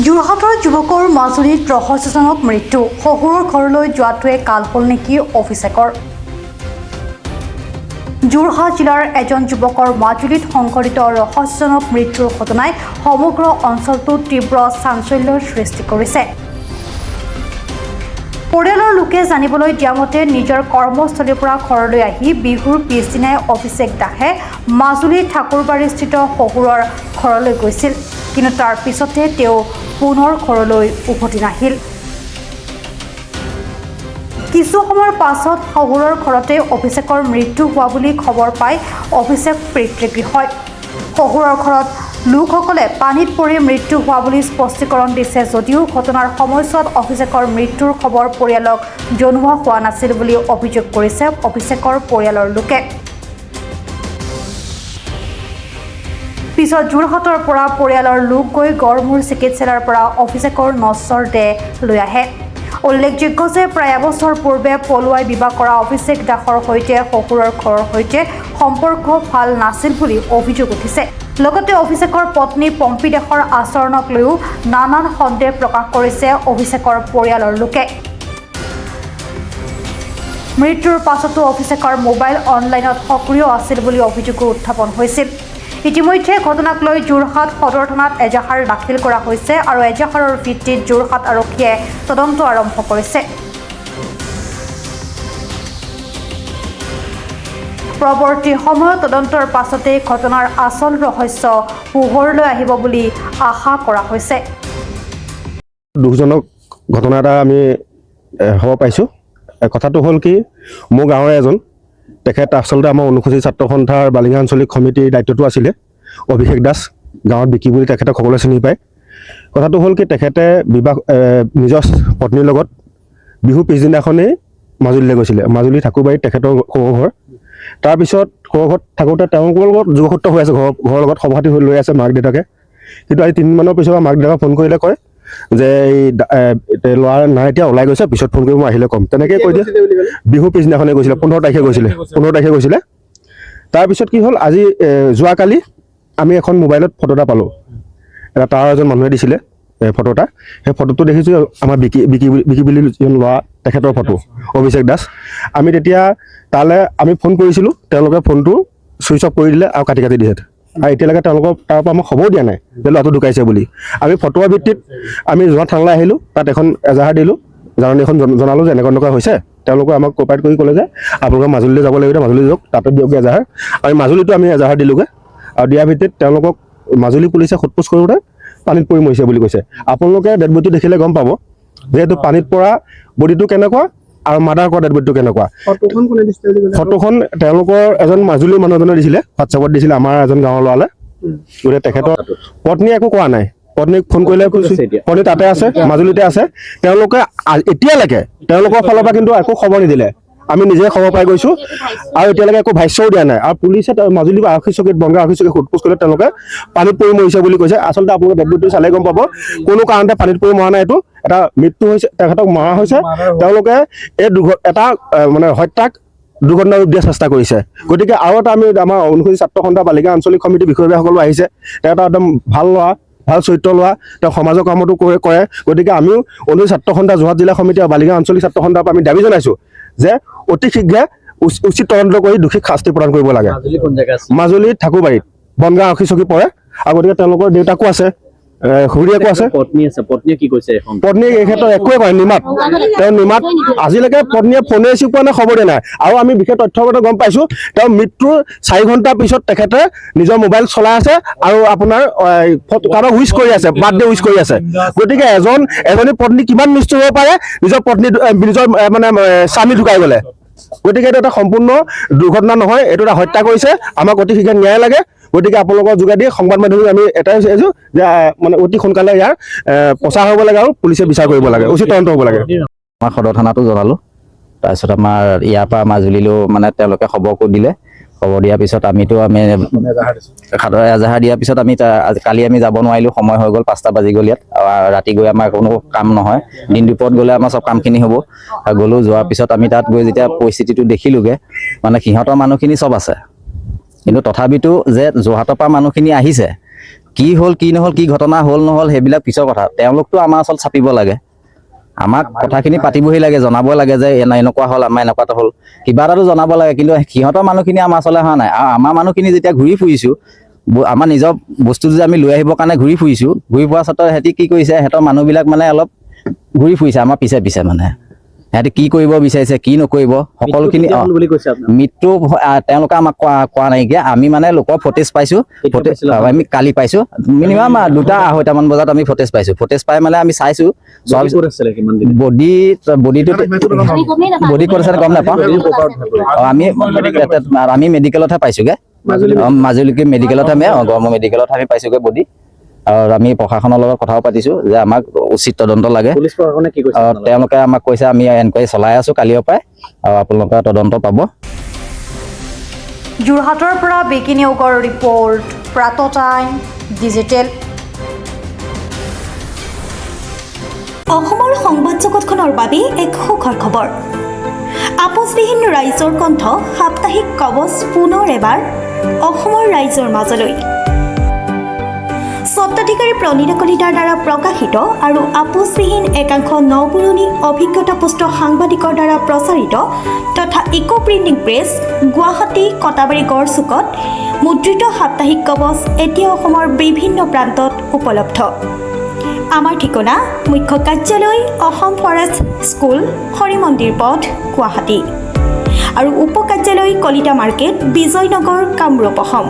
যোৰহাটৰ যুৱকৰ মাজুলীত ৰহস্যজনক মৃত্যু শহুৰৰ ঘৰলৈ যোৱাটোৱে কাল হ'ল নেকি অভিষেকৰ যোৰহাট জিলাৰ এজন যুৱকৰ মাজুলীত সংঘটিত ৰহস্যজনক মৃত্যুৰ ঘটনাই সমগ্ৰ অঞ্চলটোত তীব্ৰ চাঞ্চল্যৰ সৃষ্টি কৰিছে পৰিয়ালৰ লোকে জানিবলৈ দিয়া মতে নিজৰ কৰ্মস্থলীৰ পৰা ঘৰলৈ আহি বিহুৰ পিছদিনাই অভিষেক দাসে মাজুলীৰ ঠাকুৰবাৰীস্থিত শহুৰৰ ঘৰলৈ গৈছিল কিন্তু তাৰ পিছতে তেওঁ পুনৰ ঘৰলৈ উভতি নাহিল কিছু সময়ৰ পাছত শহুৰৰ ঘৰতে অভিষেকৰ মৃত্যু হোৱা বুলি খবৰ পাই অভিষেক পিতৃগৃহত শহুৰৰ ঘৰত লোকসকলে পানীত পৰি মৃত্যু হোৱা বুলি স্পষ্টীকৰণ দিছে যদিও ঘটনাৰ সময়ছোৱাত অভিষেকৰ মৃত্যুৰ খবৰ পৰিয়ালক জনোৱা হোৱা নাছিল বুলি অভিযোগ কৰিছে অভিষেকৰ পৰিয়ালৰ লোকে পিছত যোৰহাটৰ পৰা পৰিয়ালৰ লোক গৈ গড়মূৰ চিকিৎসালয়ৰ পৰা অভিষেকৰ নশ্বৰ দেহ লৈ আহে উল্লেখযোগ্য যে প্ৰায় এবছৰ পূৰ্বে পলুৱাই বিবাহ কৰা অভিষেক দাসৰ সৈতে শহুৰৰ ঘৰৰ সৈতে সম্পৰ্ক ভাল নাছিল বুলি অভিযোগ উঠিছে লগতে অভিষেকৰ পত্নী পম্পী দাসৰ আচৰণক লৈও নানান সন্দেহ প্ৰকাশ কৰিছে অভিষেকৰ পৰিয়ালৰ লোকে মৃত্যুৰ পাছতো অভিষেকৰ মোবাইল অনলাইনত সক্ৰিয় আছিল বুলি অভিযোগো উত্থাপন হৈছিল ইতিমধ্যে ঘটনাক লৈ যোৰহাট সদৰ থানাত এজাহাৰ দাখিল কৰা হৈছে আৰু এজাহাৰৰ ভিত্তিত যোৰহাট আৰক্ষীয়ে তদন্ত আৰম্ভ কৰিছে পৰৱৰ্তী সময়ত তদন্তৰ পাছতে ঘটনাৰ আচল ৰহস্য পোহৰলৈ আহিব বুলি আশা কৰা হৈছে দুখজনক ঘটনা এটা আমি হ'ব পাইছোঁ কথাটো হ'ল কি মোৰ গাঁৱৰ এজন তেখেত আচলতে আমাৰ অনুসূচিত ছাত্ৰ সন্থাৰ বালিঙা আঞ্চলিক সমিতিৰ দায়িত্বটো আছিলে অভিষেক দাস গাঁৱত বিকি বুলি তেখেতক সকলোৱে চিনি পায় কথাটো হ'ল কি তেখেতে বিবাহ নিজৰ পত্নীৰ লগত বিহু পিছদিনাখনেই মাজুলীলৈ গৈছিলে মাজুলী ঠাকুৰবাৰীত তেখেতৰ শহুৰ ঘৰ তাৰপিছত শহুৰ ঘৰত থাকোঁতে তেওঁলোকৰ লগত যোগসূত্ৰ হৈ আছে ঘৰৰ লগত সভাপাতি হৈ লৈ আছে মাক দেউতাকে কিন্তু আজি 3 মানৰ পিছৰ পৰা মাক দেউতাকক ফোন কৰিলে কয় যে এই ল'ৰা নাই এতিয়া ওলাই গৈছে পিছত ফোন কৰি মই আহিলে ক'ম তেনেকৈ কৈ দিয়ে বিহু পিছদিনাখনে গৈছিলে 15 তাৰিখে গৈছিলে তাৰপিছত কি হ'ল আজি যোৱাকালি আমি এখন মোবাইলত ফটো এটা পালোঁ এটা তাৰ এজন মানুহে দিছিলে ফটো এটা সেই ফটোটো দেখিছোঁ আমাৰ বিকি বুলি যোন ল'ৰা তেখেতৰ ফটো অভিষেক দাস আমি তেতিয়া তালৈ আমি ফোন কৰিছিলোঁ তেওঁলোকে ফোনটো ছুইচ অফ কৰি দিলে আৰু কাটি দিছে আৰু এতিয়ালৈকে তেওঁলোকৰ তাৰ পৰা আমাক খবৰ দিয়া নাই যে ল'ৰাটো ঢুকাইছে বুলি আমি ফটোৰ ভিত্তিত আমি যোৰহাট থানালৈ আহিলোঁ তাত এখন এজাহাৰ দিলোঁ জাননী এখন জনালোঁ যে এনেকুৱা হৈছে তেওঁলোকে আমাক কোপাৰেট কৰি ক'লে যে আপোনালোকে মাজুলীলৈ যাব লাগিব মাজুলী যাওক তাতে দিয়ক এজাহাৰ আমি মাজুলীতো আমি এজাহাৰ দিলোঁগৈ আৰু দিয়াৰ ভিত্তিত তেওঁলোকক মাজুলী পুলিচে সোধপোছ কৰোঁতে পানীত পৰি মৰিছে বুলি কৈছে আপোনালোকে ডেড বডিটো দেখিলে গম পাব যে এইটো পানীত পৰা বডিটো কেনেকুৱা আৰু মাৰ্ডাৰ কৰা ডেড বডিটো কেনেকুৱা ফটোখন তেওঁলোকৰ এজন মাজুলীৰ মানুহ এজনে দিছিলে হোৱাটছএপত দিছিলে আমাৰ এজন গাঁৱৰ ল'ৰালে গতিকে তেখেতৰ পত্নীয়ে একো কোৱা নাই পত্নীক ফোন কৰিলে পত্নী তাতে আছে মাজুলীতে আছে তেওঁলোকে এতিয়ালৈকে তেওঁলোকৰ ফালৰ পৰা কিন্তু একো খবৰ নিদিলে আমি নিজে খবৰ পাই গৈছোঁ আৰু এতিয়ালৈকে একো ভাষ্যও দিয়া নাই আৰু পুলিচে মাজুলী আৰক্ষী চকীত বনগাঁও আৰক্ষী চকীত সোধপোছ কৰিলে তেওঁলোকে পানীত পৰি মৰিছে বুলি কৈছে আচলতে আপোনালোকে ডেড বডিটো চালে গম পাব কোনো কাৰণতে পানীত পৰি মৰা নাই এইটো এটা মৃত্যু হৈছে তেখেতক মৰা হৈছে তেওঁলোকে এই এটা মানে হত্যাক দুৰ্ঘটনা ৰূপ দিয়াৰ চেষ্টা কৰিছে গতিকে আৰু এটা আমি আমাৰ অনুসূচিত ছাত্ৰ সন্থা বালিকা আঞ্চলিক সমিতিৰ বিষয়ববীয়াসকলো আহিছে তেওঁ এটা একদম ভাল ল'ৰা ভাল চৰিত্ৰ লোৱা তেওঁ সমাজৰ কামতো কৰে গতিকে আমিও অনুসূচিত ছাত্ৰ সন্থা যোৰহাট জিলা সমিতি আৰু বালিকা আঞ্চলিক ছাত্ৰ সন্থাৰ পৰা আমি দাবী জনাইছোঁ যে অতি শীঘ্ৰে উচিত তদন্ত কৰি দোষীক শাস্তি প্ৰদান কৰিব লাগে মাজুলীত ঠাকুৰবাৰীত বনগাঁও আৰক্ষী চকী পৰে আৰু গতিকে তেওঁলোকৰ দেউতাকো আছে খুৰীয়েকো আছে পত্নীয়ে কি কৈছে পত্নীয়ে এই ক্ষেত্ৰত একোৱে কয় নিমাত তেওঁ নিমাত আজিলৈকে পত্নীয়ে ফোনে ৰিচিভ কৰা নাই খবৰ দিয়া নাই আৰু আমি বিশেষ তথ্যমতে গম পাইছোঁ তেওঁ মৃত্যুৰ 4 ঘণ্টা পিছত তেখেতে নিজৰ মোবাইল চলাই আছে আৰু আপোনাৰ কাৰোবাক উইচ কৰি আছে বাৰ্থডে উইচ কৰি আছে গতিকে এজনী পত্নী কিমান নিষ্ঠুৰ হ'ব পাৰে নিজৰ পত্নী নিজৰ মানে স্বামী ঢুকাই গ'লে গতিকে এইটো এটা সম্পূৰ্ণ দুৰ্ঘটনা নহয় এইটো এটা হত্যা কৰিছে আমাক অতি শীঘ্ৰে ন্যায় লাগে গতিকে আপোনালোকৰ যোগেদি সংবাদ মাধ্যমে আমি এটাই বিচাৰিছোঁ যে মানে অতি সোনকালে ইয়াৰ প্ৰচাৰ হ'ব লাগে আৰু পুলিচে বিচাৰ কৰিব লাগে উচিত তদন্ত হ'ব লাগে আমাৰ সদৰ থানাতো জনালোঁ তাৰপিছত আমাৰ ইয়াৰ পৰা মাজুলীলৈও মানে তেওঁলোকে খবৰ দিলে খবৰ দিয়াৰ পিছত আমি এজাহাৰ দিয়াৰ পিছত আমি কালি আমি যাব নোৱাৰিলোঁ সময় হৈ গ'ল 5টা বাজি গ'ল ইয়াত ৰাতি গৈ আমাৰ কোনো কাম নহয় দিন দুপৰত গ'লে আমাৰ চব কামখিনি হ'ব গ'লোঁ যোৱাৰ পিছত আমি তাত গৈ যেতিয়া পৰিস্থিতিটো দেখিলোঁগৈ মানে সিহঁতৰ মানুহখিনি চব আছে কিন্তু তথাপিতো যে যোৰহাটৰ পৰা মানুহখিনি আহিছে কি হ'ল কি নহ'ল, কি ঘটনা হ'ল নহ'ল সেইবিলাক পিছৰ কথা। তেওঁলোকতো আমাৰ ওচৰত চাপিব লাগে, আমাক কথাখিনি পাতিবহি লাগে, জনাব লাগে যে এনেকুৱা হ'ল, আমাৰ এনেকুৱা এটা হ'ল, কিবা এটাতো জনাব লাগে। কিন্তু সিহঁতৰ মানুহখিনি আমাৰ ওচৰলৈ অহা নাই। আৰু আমাৰ মানুহখিনি যেতিয়া ঘূৰি ফুৰিছোঁ, আমাৰ নিজৰ বস্তু যে আমি লৈ আহিবৰ কাৰণে ঘূৰি ফুৰিছোঁ, ঘূৰি ফুৰা স্বত্বেও সিহঁতি কি কৰিছে, সিহঁতৰ মানুহবিলাক মানে অলপ ঘূৰি ফুৰিছে আমাৰ পিছে পিছে। মানে সিহঁতি কি কৰিব বিচাৰিছে, কি নকৰিব, সকলোখিনি মৃত্যু তেওঁলোকে আমাক কোৱা নাইকিয়া। আমি মানে লোকৰ ফুটেজ পাইছোঁ, আমি কালি পাইছোঁ, মিনিমাম 2-2:30 বজাত আমি ফুটেজ পাইছোঁ। ফুটেজ পাই মানে আমি চাইছোঁ, বডি ক'ত আছে গম নাপাওঁ। আমি মেডিকেলতহে পাইছোঁগৈ, মাজুলী মেডিকেলতহে, আমি গড়মূৰ মেডিকেলতহে আমি পাইছোঁগৈ বডি। আৰু আমি প্ৰশাসনৰ লগত কথাও পাতিছোঁ যে আমাক উচিত তদন্ত লাগে। তেওঁলোকে আমাক কৈছে আমি এনকুৱাৰী চলাই আছোঁ কালিৰ পৰাই, আৰু আপোনালোকে তদন্ত পাব। যোৰহাটৰ পৰা বিকি নিয়োগৰ ৰিপৰ্ট, প্ৰাত টাইম ডিজিটেল। অসমৰ সংবাদ জগতখনৰ বাবে এক সুখৰ খবৰ। আপোচবিহীন ৰাইজৰ কণ্ঠ সাপ্তাহিক কবচ পুনৰ এবাৰ অসমৰ ৰাইজৰ মাজলৈ। স্বত্বাধিকাৰী প্ৰণীতা কলিতাৰ দ্বাৰা প্ৰকাশিত আৰু আপোচবিহীন একাংশ নপুৰণি অভিজ্ঞতাপুষ্ট সাংবাদিকৰ দ্বাৰা প্ৰচাৰিত তথা eco printing press, Guwahati, Katabari, গড়চুকত মুদ্ৰিত সাপ্তাহিক কবচ এতিয়া অসমৰ বিভিন্ন প্ৰান্তত উপলব্ধ। আমাৰ ঠিকনা মুখ্য কাৰ্যালয় অসম ফৰেষ্ট স্কুল, হৰি মন্দিৰ পথ, গুৱাহাটী, আৰু উপ কাৰ্যালয় Kalita market, Bijoynagar, Kamrup, Assam.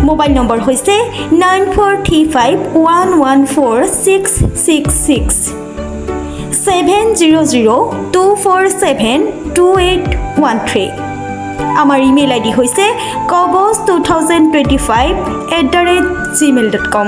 Mobile number হৈছে 9435114666, 70024728813। আমাৰ ইমেইল ID হৈছে kobos2025@gmail.com।